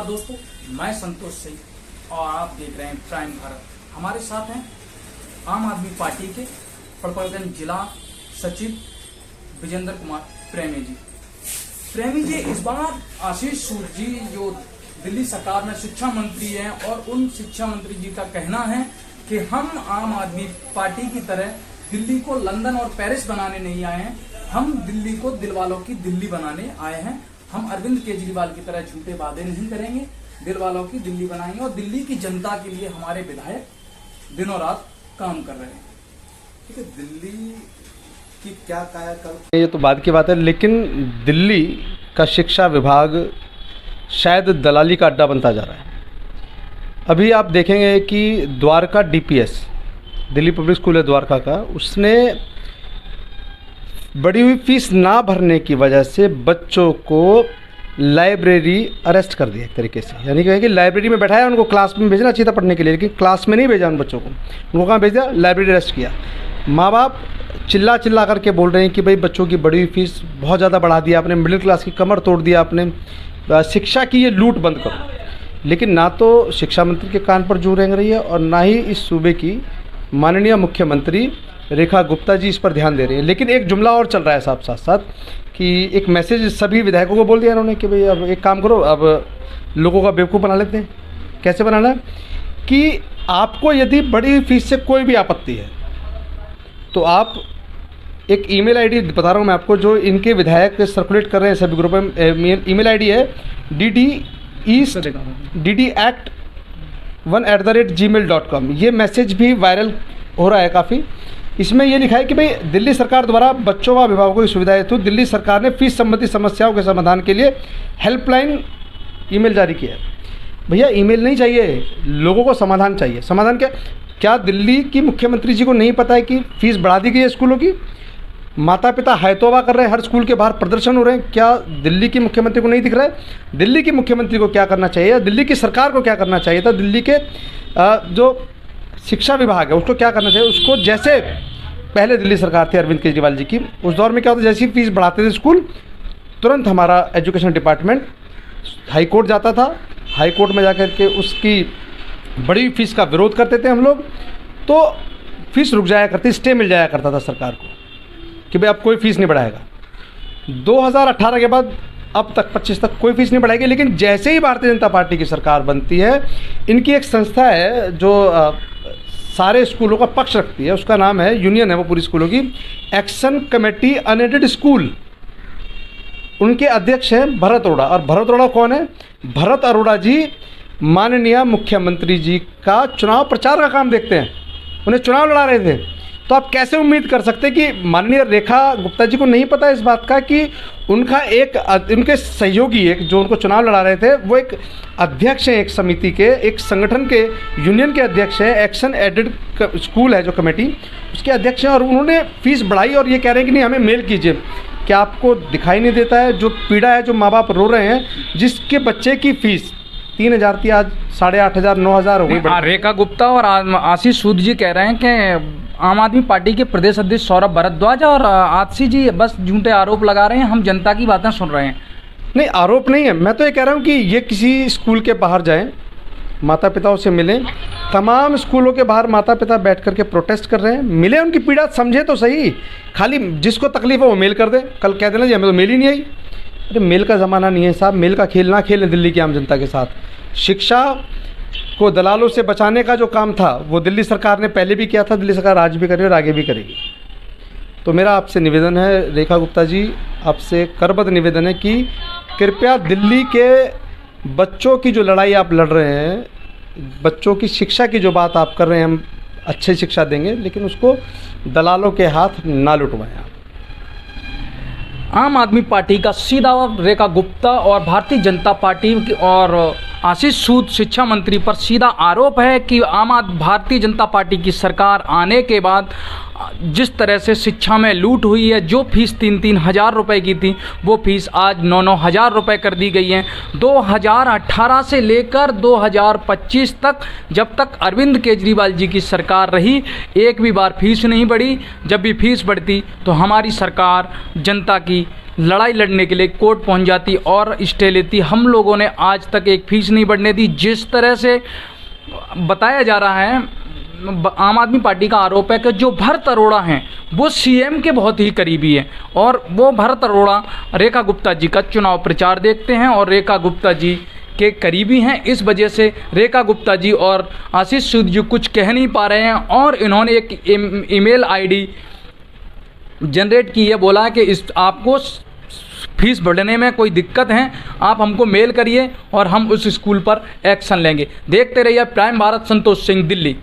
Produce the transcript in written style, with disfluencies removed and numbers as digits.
नमस्कार दोस्तों, मैं संतोष सिंह और आप देख रहे हैं प्राइम भारत। हमारे साथ हैं आम आदमी पार्टी के पड़पड़गंज जिला सचिव विजेंद्र कुमार प्रेमी जी। प्रेमी जी, इस बार आशीष सूद जी जो दिल्ली सरकार में शिक्षा मंत्री हैं और उन शिक्षा मंत्री जी का कहना है कि हम आम आदमी पार्टी की तरह दिल्ली को लंदन और पेरिस बनाने नहीं आए हैं, हम दिल्ली को दिलवालों की दिल्ली बनाने आए हैं। हम अरविंद केजरीवाल की तरह झूठे वादे नहीं करेंगे, दिलवालों की दिल्ली बनाएंगे और दिल्ली की जनता के लिए हमारे विधायक दिनों रात काम कर रहे हैं। ठीक है, दिल्ली की क्या कायाकल्प, ये तो बाद की बात है, लेकिन दिल्ली का शिक्षा विभाग शायद दलाली का अड्डा बनता जा रहा है। अभी आप देखेंगे कि Dwarka DPS, Delhi public school है द्वारका का, उसने बढ़ी हुई फीस ना भरने की वजह से बच्चों को लाइब्रेरी अरेस्ट कर दिया एक तरीके से। यानी कि लाइब्रेरी में बैठाया, उनको क्लास में भेजना चाहिए था पढ़ने के लिए, लेकिन क्लास में नहीं भेजा उन बच्चों को। उनको कहाँ भेज दिया? लाइब्रेरी अरेस्ट किया। माँ बाप चिल्ला चिल्ला करके बोल रहे हैं कि भाई बच्चों की बढ़ी हुई फीस बहुत ज़्यादा बढ़ा दिया आपने, मिडिल क्लास की कमर तोड़ दिया आपने, शिक्षा की ये लूट बंद करो। लेकिन ना तो शिक्षा मंत्री के कान पर जू रेंग रही है और ना ही इस सूबे की माननीय मुख्यमंत्री रेखा गुप्ता जी इस पर ध्यान दे रही है। लेकिन एक जुमला और चल रहा है साथ साथ कि एक मैसेज सभी विधायकों को बोल दिया इन्होंने कि भाई अब एक काम करो, अब लोगों का बेवकूफ़ बना लेते हैं। कैसे बनाना है कि आपको यदि बड़ी फीस से कोई भी आपत्ति है तो आप एक ईमेल आईडी बता रहा हूँ मैं आपको, जो इनके विधायक सर्कुलेट कर रहे हैं सभी ग्रुप में। ईमेल आईडी है ddEast1@gmail.com। ये मैसेज भी वायरल हो रहा है काफ़ी। इसमें ये लिखा है कि भाई दिल्ली सरकार द्वारा बच्चों व अभिभावकों की सुविधा हेतु दिल्ली सरकार ने फीस संबंधी समस्याओं के समाधान के लिए हेल्पलाइन ईमेल जारी किया है। भैया ईमेल नहीं चाहिए, लोगों को समाधान चाहिए। समाधान क्या दिल्ली की मुख्यमंत्री जी को नहीं पता है कि फ़ीस बढ़ा दी गई है स्कूलों की? माता पिता हैतोबा कर रहे हैं, हर स्कूल के बाहर प्रदर्शन हो रहे हैं। क्या दिल्ली की मुख्यमंत्री को नहीं दिख रहा है? दिल्ली की मुख्यमंत्री को क्या करना चाहिए, दिल्ली की सरकार को क्या करना चाहिए था, दिल्ली के जो शिक्षा विभाग है उसको क्या करना चाहिए? उसको जैसे पहले दिल्ली सरकार थी अरविंद केजरीवाल जी की, उस दौर में क्या होता, जैसी फीस बढ़ाते थे स्कूल, तुरंत हमारा एजुकेशन डिपार्टमेंट हाई कोर्ट जाता था। हाई कोर्ट में जाकर के उसकी बड़ी फीस का विरोध करते थे हम लोग, तो फीस रुक जाया करती, स्टे मिल जाया करता था सरकार को कि भाई अब कोई फ़ीस नहीं बढ़ाएगा। 2018 के बाद अब तक 25 तक कोई फीस नहीं बढ़ाएगी। लेकिन जैसे ही भारतीय जनता पार्टी की सरकार बनती है, इनकी एक संस्था है जो सारे स्कूलों का पक्ष रखती है, उसका नाम है, यूनियन है वो पूरी स्कूलों की, एक्शन कमेटी अनएडेड स्कूल। उनके अध्यक्ष हैं भरत अरोड़ा। और भरत अरोड़ा कौन है? भरत अरोड़ा जी माननीय मुख्यमंत्री जी का चुनाव प्रचार का काम देखते हैं, उन्हें चुनाव लड़ा रहे थे। तो आप कैसे उम्मीद कर सकते हैं कि माननीय रेखा गुप्ता जी को नहीं पता इस बात का कि उनका उनके सहयोगी एक जो उनको चुनाव लड़ा रहे थे वो एक अध्यक्ष हैं, एक समिति के, एक संगठन के, यूनियन के अध्यक्ष हैं। एक्शन एडेड स्कूल है जो कमेटी, उसके अध्यक्ष हैं। और उन्होंने फीस बढ़ाई और ये कह रहे हैं कि नहीं हमें मेल कीजिए। क्या आपको दिखाई नहीं देता है जो पीड़ा है, जो माँ बाप रो रहे हैं, जिसके बच्चे की फ़ीस 3000 थी आज 8500 9000 हो गई। रेखा गुप्ता और आशीष सूद जी कह रहे हैं कि आम आदमी पार्टी के प्रदेश अध्यक्ष सौरभ भारद्वाज और आतिशी जी बस झूठे आरोप लगा रहे हैं, हम जनता की बातें सुन रहे हैं। नहीं, आरोप नहीं है। मैं तो ये कह रहा हूँ कि ये किसी स्कूल के बाहर जाएं, माता पिताओं से मिलें। तमाम स्कूलों के बाहर माता पिता बैठ करके प्रोटेस्ट कर रहे हैं, मिले, उनकी पीड़ा समझे तो सही। खाली जिसको तकलीफ है वो मेल कर दे, कल कह देना जी हमें तो मेल ही नहीं आई। अरे मेल का ज़माना नहीं है साहब, मेल का खेल ना खेलें दिल्ली की आम जनता के साथ। शिक्षा को दलालों से बचाने का जो काम था वो दिल्ली सरकार ने पहले भी किया था, दिल्ली सरकार आज भी कर रही है और आगे भी करेगी। तो मेरा आपसे निवेदन है रेखा गुप्ता जी, आपसे करबद्ध निवेदन है कि कृपया दिल्ली के बच्चों की जो लड़ाई आप लड़ रहे हैं, बच्चों की शिक्षा की जो बात आप कर रहे हैं, हम अच्छी शिक्षा देंगे, लेकिन उसको दलालों के हाथ ना लुटवाएं आप। आम आदमी पार्टी का सीधा रेखा गुप्ता और भारतीय जनता पार्टी और आशीष सूद शिक्षा मंत्री पर सीधा आरोप है कि भारतीय जनता पार्टी की सरकार आने के बाद जिस तरह से शिक्षा में लूट हुई है, जो फीस 3-3 हज़ार रुपये की थी वो फीस आज 9-9 हज़ार रुपये कर दी गई है। 2018 से लेकर 2025 तक, जब तक अरविंद केजरीवाल जी की सरकार रही, एक भी बार फीस नहीं बढ़ी। जब भी फीस बढ़ती तो हमारी सरकार जनता की लड़ाई लड़ने के लिए कोर्ट पहुंच जाती और स्टे लेती। हम लोगों ने आज तक एक फीस नहीं बढ़ने दी। जिस तरह से बताया जा रहा है, आम आदमी पार्टी का आरोप है कि जो भरत अरोड़ा हैं वो सीएम के बहुत ही करीबी हैं और वो भरत अरोड़ा रेखा गुप्ता जी का चुनाव प्रचार देखते हैं और रेखा गुप्ता जी के करीबी हैं। इस वजह से रेखा गुप्ता जी और आशीष सूद जी कुछ कह नहीं पा रहे हैं और इन्होंने एक ईमेल आईडी जनरेट की है, बोला कि इस आपको फीस बढ़ने में कोई दिक्कत है, आप हमको मेल करिए और हम उस स्कूल पर एक्शन लेंगे। देखते रहिए प्राइम भारत। संतोष सिंह, दिल्ली।